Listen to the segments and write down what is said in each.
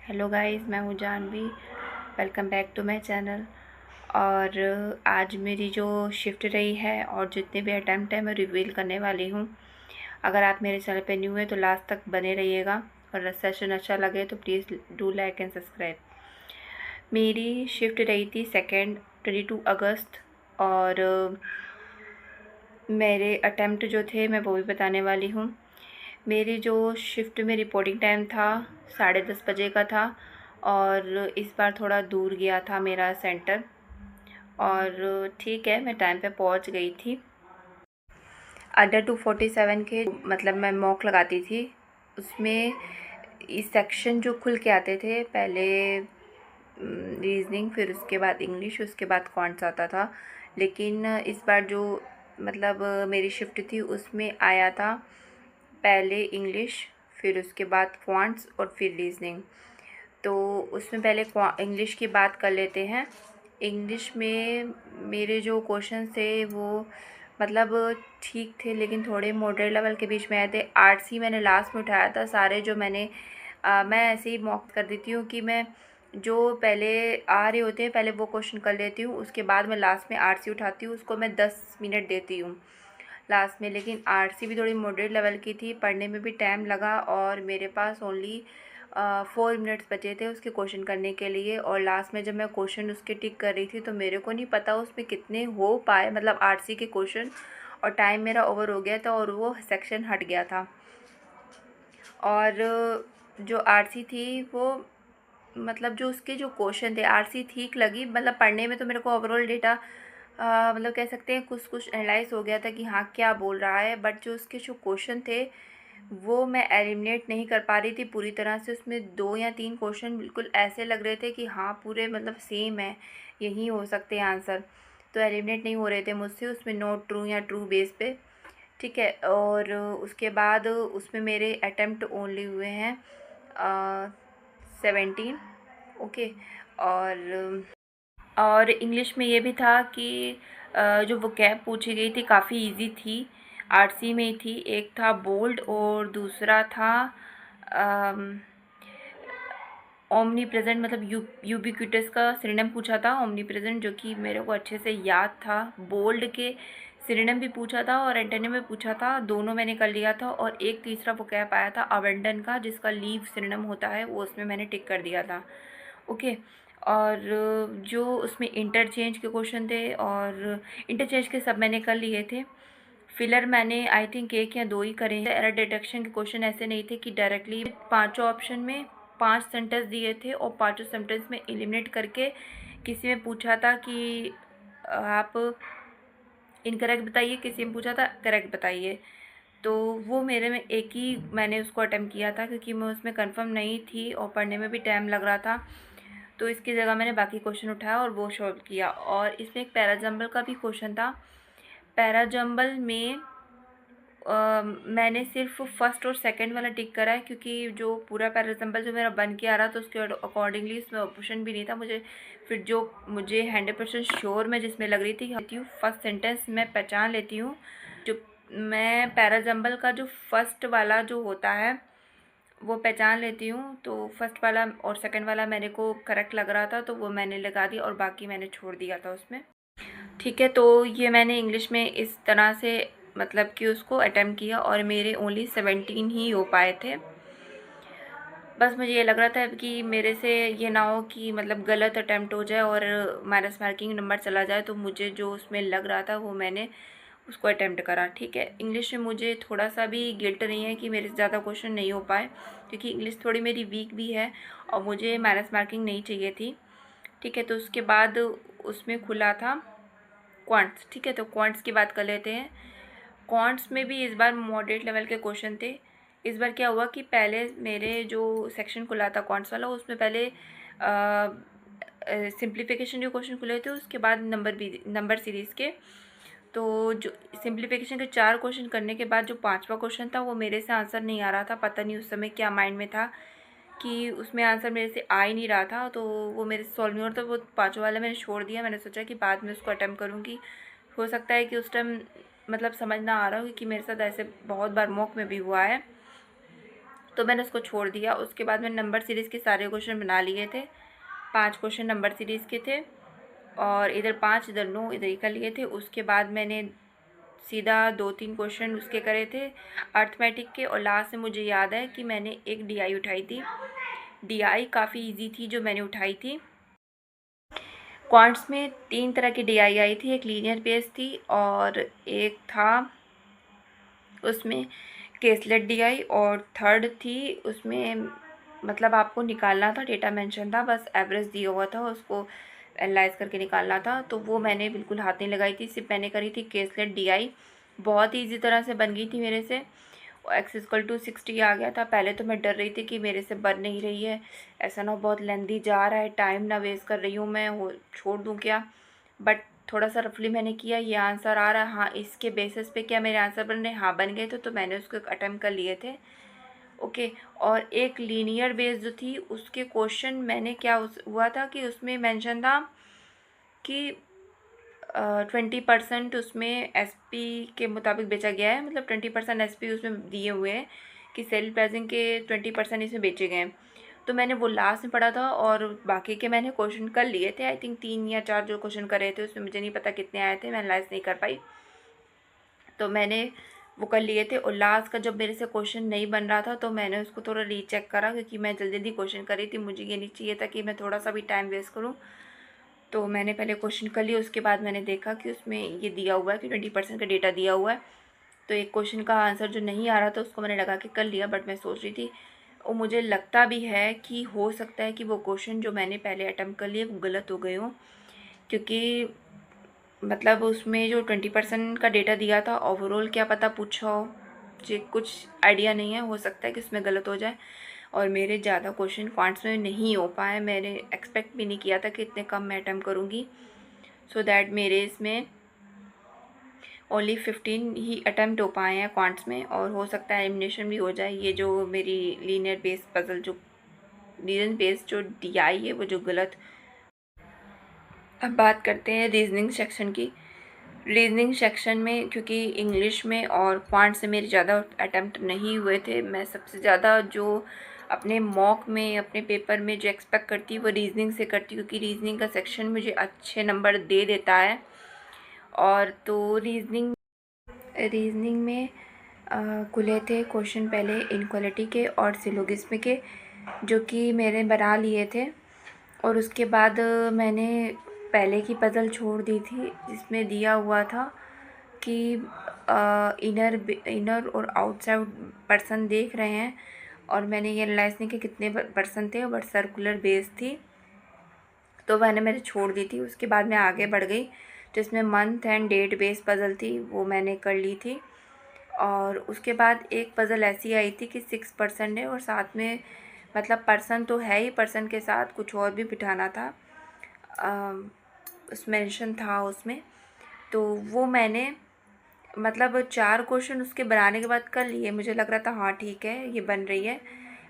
Hello guys, मैं हूँ Janvi. Welcome back to my channel. और आज मेरी जो शिफ्ट रही है और जितने भी अटैम्प्ट है मैं रिवील करने वाली हूँ। अगर आप मेरे चैनल पे न्यू है तो लास्ट तक बने रहिएगा और सेशन अच्छा लगे तो please do like and subscribe. मेरी शिफ्ट रही थी 22 अगस्त। और मेरे अटैम्प्ट जो थे मैं वो भी बताने वाली हूँ। मेरी जो शिफ्ट में रिपोर्टिंग टाइम था 10:30 बजे का था और इस बार थोड़ा दूर गया था मेरा सेंटर। और ठीक है, मैं टाइम पे पहुंच गई थी। अंडर 247 के मतलब मैं मॉक लगाती थी, उसमें इस सेक्शन जो खुल के आते थे, पहले रीजनिंग, फिर उसके बाद इंग्लिश, उसके बाद क्वांट्स आता था। लेकिन इस बार जो मतलब मेरी शिफ्ट थी उसमें आया था पहले इंग्लिश, फिर उसके बाद क्वांट्स और फिर रीजनिंग। तो उसमें पहले इंग्लिश की बात कर लेते हैं। इंग्लिश में मेरे जो क्वेश्चन थे वो मतलब ठीक थे, लेकिन थोड़े मॉडरेट लेवल के बीच में आए थे। आर्ट्स ही मैंने लास्ट में उठाया था सारे जो मैं ऐसे ही मॉक कर देती हूँ कि मैं जो पहले आ रहे होते हैं पहले वो क्वेश्चन कर लेती हूँ, उसके बाद मैं लास्ट में आर्ट्स ही उठाती हूँ, उसको मैं 10 मिनट देती हूँ लास्ट में। लेकिन आरसी भी थोड़ी मॉडरेट लेवल की थी, पढ़ने में भी टाइम लगा और मेरे पास ओनली 4 मिनट्स बचे थे उसके क्वेश्चन करने के लिए। और लास्ट में जब मैं क्वेश्चन उसके टिक कर रही थी तो मेरे को नहीं पता उसमें कितने हो पाए, मतलब आरसी के क्वेश्चन, और टाइम मेरा ओवर हो गया था और वो सेक्शन हट गया था। और जो आरसी थी वो मतलब जो उसके जो क्वेश्चन थे, आरसी ठीक लगी, मतलब पढ़ने में तो मेरे को ओवरऑल डेटा मतलब कह सकते हैं कुछ कुछ एनालाइज हो गया था कि हाँ क्या बोल रहा है। बट जो उसके जो क्वेश्चन थे वो मैं एलिमिनेट नहीं कर पा रही थी पूरी तरह से। उसमें 2 या 3 क्वेश्चन बिल्कुल ऐसे लग रहे थे कि हाँ पूरे मतलब सेम है, यही हो सकते हैं आंसर, तो एलिमिनेट नहीं हो रहे थे मुझसे उसमें, नॉट ट्रू या ट्रू बेस पे। ठीक है, और उसके बाद उसमें मेरे अटेम्प्ट ओनली हुए हैं 17। ओके। और इंग्लिश में ये भी था कि जो वोकैब पूछी गई थी काफ़ी इजी थी, आरसी में ही थी। एक था बोल्ड और दूसरा था ओमनी प्रेजेंट, मतलब यूबिक्विटस का सिनोनिम पूछा था, ओमनी प्रेजेंट, जो कि मेरे को अच्छे से याद था। बोल्ड के सिनोनिम भी पूछा था और एंटोनिम में पूछा था, दोनों मैंने कर लिया था। और एक तीसरा वोकैब आया था अबंडन का, जिसका लीव सिनोनिम होता है, वो उसमें मैंने टिक कर दिया था। ओके। और जो उसमें इंटरचेंज के क्वेश्चन थे और इंटरचेंज के सब मैंने कर लिए थे। फिलर मैंने आई थिंक 1 या 2 ही करे हैं। एरर डिटेक्शन के क्वेश्चन ऐसे नहीं थे कि डायरेक्टली पांचों ऑप्शन में 5 सेंटेंस दिए थे और पांचों सेंटेंस में एलिमिनेट करके किसी में पूछा था कि आप इनकरेक्ट बताइए, किसी में पूछा था करेक्ट बताइए। तो वो मेरे में एक ही मैंने उसको अटेम्प्ट किया था क्योंकि मैं उसमें कंफर्म नहीं थी और पढ़ने में भी टाइम लग रहा था। तो इसकी जगह मैंने बाकी क्वेश्चन उठाया और वो सॉल्व किया। और इसमें एक पैराजम्बल का भी क्वेश्चन था। पैराजम्बल में मैंने सिर्फ फर्स्ट और सेकंड वाला टिक करा है क्योंकि जो पूरा पैराजम्बल जो मेरा बन के आ रहा था उसके अकॉर्डिंगली इसमें ऑप्शन भी नहीं था मुझे। फिर जो मुझे 100% श्योर मैं जिसमें लग रही थी फर्स्ट सेंटेंस मैं पहचान लेती हूँ। जो मैं पैराजम्बल का जो फर्स्ट वाला जो होता है वो पहचान लेती हूँ, तो फर्स्ट वाला और सेकंड वाला मेरे को करेक्ट लग रहा था तो वो मैंने लगा दिया और बाकी मैंने छोड़ दिया था उसमें। ठीक है, तो ये मैंने इंग्लिश में इस तरह से मतलब कि उसको अटेम्प्ट किया और मेरे ओनली 17 ही हो पाए थे। बस मुझे ये लग रहा था कि मेरे से ये ना हो कि मतलब गलत अटेम्प्ट हो जाए और माइनस मार्किंग नंबर चला जाए, तो मुझे जो उसमें लग रहा था वो मैंने उसको अटेम्प्ट करा। ठीक है, इंग्लिश में मुझे थोड़ा सा भी गिल्ट नहीं है कि मेरे से ज़्यादा क्वेश्चन नहीं हो पाए क्योंकि इंग्लिश थोड़ी मेरी वीक भी है और मुझे माइनस मार्किंग नहीं चाहिए थी। ठीक है, तो उसके बाद उसमें खुला था क्वांट्स। ठीक है, तो क्वांट्स की बात कर लेते हैं। क्वांट्स में भी इस बार मॉडरेट लेवल के क्वेश्चन थे। इस बार क्या हुआ कि पहले मेरे जो सेक्शन खुला था क्वांट्स वाला उसमें पहले सिंप्लीफिकेशन जो क्वेश्चन खुले थे, उसके बाद नंबर सीरीज़ के। तो जो सिंप्लीफिकेशन के 4 क्वेश्चन करने के बाद जो 5वां क्वेश्चन था वो मेरे से आंसर नहीं आ रहा था। पता नहीं उस समय क्या माइंड में था कि उसमें आंसर मेरे से आ ही नहीं रहा था, तो वो मेरे से सॉल्व नहीं हो रहा था। वो 5वां वाला मैंने छोड़ दिया। मैंने सोचा कि बाद में उसको अटेम्प्ट करूँगी। हो सकता है कि उस टाइम मतलब समझ ना आ रहा हो क्योंकि मेरे साथ ऐसे बहुत बार मॉक में भी हुआ है। तो मैंने उसको छोड़ दिया। उसके बाद मैंने नंबर सीरीज़ के सारे क्वेश्चन बना लिए थे। 5 क्वेश्चन नंबर सीरीज़ के थे और इधर 5 इधर 9 इधर ही कर लिए थे। उसके बाद मैंने सीधा 2-3 क्वेश्चन उसके करे थे अर्थमेटिक के, और लास्ट में मुझे याद है कि मैंने एक डीआई उठाई थी। डीआई काफ़ी इजी थी जो मैंने उठाई थी। क्वांट्स में 3 तरह की डीआई आई थी, एक लीनियर बेस थी और एक था उसमें केसलेट डीआई, और थर्ड थी उसमें मतलब आपको निकालना था, डेटा मेंशन था, बस एवरेज दिया हुआ था, उसको एनालाइज करके निकालना था। तो वो मैंने बिल्कुल हाथ नहीं लगाई थी, सिर्फ मैंने करी थी केसलेट डीआई। बहुत ईजी तरह से बन गई थी मेरे से। x=60 आ गया था। पहले तो मैं डर रही थी कि मेरे से बन नहीं रही है, ऐसा ना बहुत लेंदी जा रहा है, टाइम ना वेस्ट कर रही हूँ मैं, हो छोड़ दूँ क्या। बट थोड़ा सा रफली मैंने किया, ये आंसर आ रहा है, हाँ इसके बेसिस पे क्या मेरे आंसर बन रहे, हाँ बन गए थे, तो मैंने उसको अटैम्प्ट कर लिए थे। ओके। और एक लीनियर बेस जो थी उसके क्वेश्चन मैंने क्या हुआ था कि उसमें मेंशन था कि 20% उसमें एसपी के मुताबिक बेचा गया है, मतलब 20% एसपी उसमें दिए हुए हैं कि सेल प्राइसिंग के 20% इसमें बेचे गए हैं। तो मैंने वो लास्ट में पढ़ा था और बाकी के मैंने क्वेश्चन कर लिए थे। आई थिंक 3 या 4 जो क्वेश्चन कर रहे थे उसमें मुझे नहीं पता कितने आए थे, मैं एनालाइज नहीं कर पाई, तो मैंने वो कर लिए थे। और लास्ट का जब मेरे से क्वेश्चन नहीं बन रहा था तो मैंने उसको थोड़ा रीचेक करा, क्योंकि मैं जल्दी जल्दी क्वेश्चन कर रही थी, मुझे ये नहीं चाहिए था कि मैं थोड़ा सा भी टाइम वेस्ट करूँ। तो मैंने पहले क्वेश्चन कर लिया, उसके बाद मैंने देखा कि उसमें ये दिया हुआ है कि 20% का डेटा दिया हुआ है। तो एक क्वेश्चन का आंसर जो नहीं आ रहा था उसको मैंने लगा के कर लिया, बट मैं सोच रही थी और मुझे लगता भी है कि हो सकता है कि वो क्वेश्चन जो मैंने पहले अटैम्प्ट कर लिए वो गलत हो गए हों, क्योंकि मतलब उसमें जो 20% का डेटा दिया था ओवरऑल क्या पता पूछा हो, मुझे कुछ आइडिया नहीं है, हो सकता है कि उसमें गलत हो जाए। और मेरे ज़्यादा क्वेश्चन क्वांट्स में नहीं हो पाए, मैंने एक्सपेक्ट भी नहीं किया था कि इतने कम मैं अटैम्प्ट करूँगी। सो दैट मेरे इसमें ओनली 15 ही अटैम्प्ट हो पाए हैं क्वांट्स में, और हो सकता है एलिमिनेशन भी हो जाए। ये जो मेरी लीनियर बेस पजल जो रीजन बेस्ड जो डीआई है वो जो गलत। अब बात करते हैं रीजनिंग सेक्शन की। रीजनिंग सेक्शन में क्योंकि इंग्लिश में और क्वांट से मेरे ज़्यादा अटैम्प्ट नहीं हुए थे, मैं सबसे ज़्यादा जो अपने मॉक में अपने पेपर में जो एक्सपेक्ट करती हूँ वो रीजनिंग से करती हूँ, क्योंकि रीजनिंग का सेक्शन मुझे अच्छे नंबर दे देता है। और तो रीजनिंग में खुले थे क्वेश्चन पहले इनक्वालिटी के और सिलोगिज्म के, जो कि मैंने बना लिए थे। और उसके बाद मैंने पहले की पज़ल छोड़ दी थी जिसमें दिया हुआ था कि इनर और आउटसाइड पर्सन देख रहे हैं, और मैंने ये एनालाइज नहीं कि कितने पर्सन थे, बट सर्कुलर बेस थी, तो मैंने छोड़ दी थी। उसके बाद मैं आगे बढ़ गई, जिसमें month end date base puzzle थी वो मैंने कर ली थी। और उसके बाद एक पज़ल ऐसी आई थी कि 6% है और साथ में मतलब पर्सन तो है ही, पर्सन के साथ कुछ और भी बिठाना था, उस मेंशन था उसमें। तो वो मैंने मतलब 4 क्वेश्चन उसके बनाने के बाद कर लिए, मुझे लग रहा था हाँ ठीक है ये बन रही है।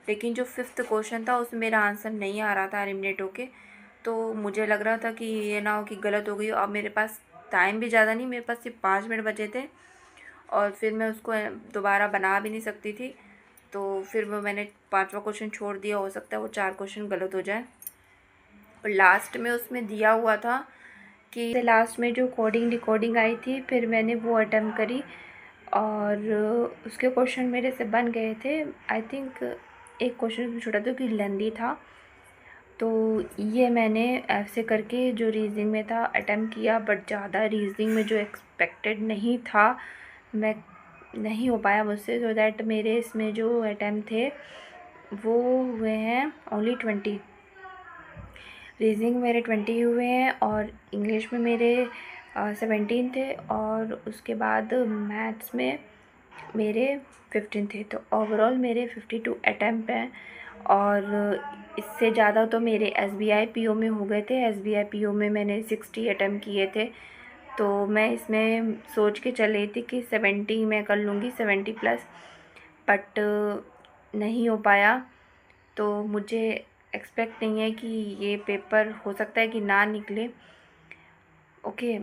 लेकिन जो 5th क्वेश्चन था उसमें मेरा आंसर नहीं आ रहा था एलिमिनेट होके, तो मुझे लग रहा था कि ये ना हो कि गलत हो गई। अब मेरे पास टाइम भी ज़्यादा नहीं, मेरे पास सिर्फ 5 मिनट बचे थे, और फिर मैं उसको दोबारा बना भी नहीं सकती थी। तो फिर वो मैंने 5वां क्वेश्चन छोड़ दिया, हो सकता है वो 4 क्वेश्चन गलत हो जाए। और लास्ट में उसमें दिया हुआ था कि लास्ट में जो कोडिंग डिकोडिंग आई थी, फिर मैंने वो अटेम्प्ट करी और उसके क्वेश्चन मेरे से बन गए थे। आई थिंक एक क्वेश्चन छोटा था कि लेंदी था, तो ये मैंने ऐसे करके जो रीजनिंग में था अटेम्प्ट किया, बट ज़्यादा रीजनिंग में जो एक्सपेक्टेड नहीं था मैं नहीं हो पाया मुझसे। सो दैट मेरे इसमें जो अटेम्प्ट थे वो हुए हैं ओनली 20। रीजनिंग मेरे 20 हुए हैं और इंग्लिश में मेरे 17 थे, और उसके बाद मैथ्स में मेरे 15 थे। तो ओवरऑल मेरे 52 अटैम्प्ट हैं, और इससे ज़्यादा तो मेरे SBI PO में हो गए थे। SBI PO में मैंने 60 अटैम्प्ट किए थे, तो मैं इसमें सोच के चल रही थी कि 70 मैं कर लूँगी, 70 प्लस, बट नहीं हो पाया। तो मुझे एक्सपेक्ट नहीं है कि ये पेपर हो सकता है कि ना निकले। ओके।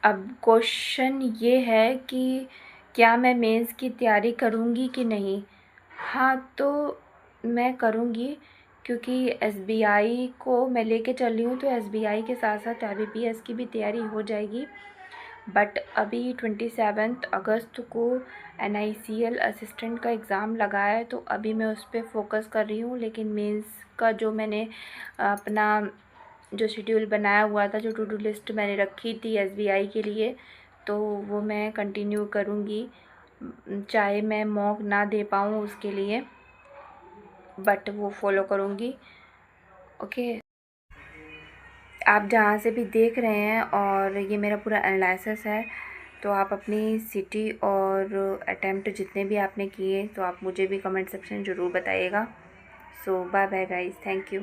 अब क्वेश्चन ये है कि क्या मैं मेंस की तैयारी करूँगी कि नहीं? हाँ, तो मैं करूँगी, क्योंकि एसबीआई को मैं लेके चल रही हूँ, तो एसबीआई के साथ साथ आईबीपीएस की भी तैयारी हो जाएगी। बट अभी 27 अगस्त को एनआईसीएल असिस्टेंट का एग्ज़ाम लगा है, तो अभी मैं उस पर फोकस कर रही हूँ। लेकिन मेंस का जो मैंने अपना जो शेड्यूल बनाया हुआ था, जो टू डू लिस्ट मैंने रखी थी एसबीआई के लिए, तो वो मैं कंटिन्यू करूँगी, चाहे मैं मॉक ना दे पाऊँ उसके लिए, बट वो फॉलो करूँगी। ओके, आप जहाँ से भी देख रहे हैं और ये मेरा पूरा एनालिसिस है, तो आप अपनी सिटी और अटेम्प्ट जितने भी आपने किए, तो आप मुझे भी कमेंट सेक्शन ज़रूर बताइएगा। So bye bye guys, thank you.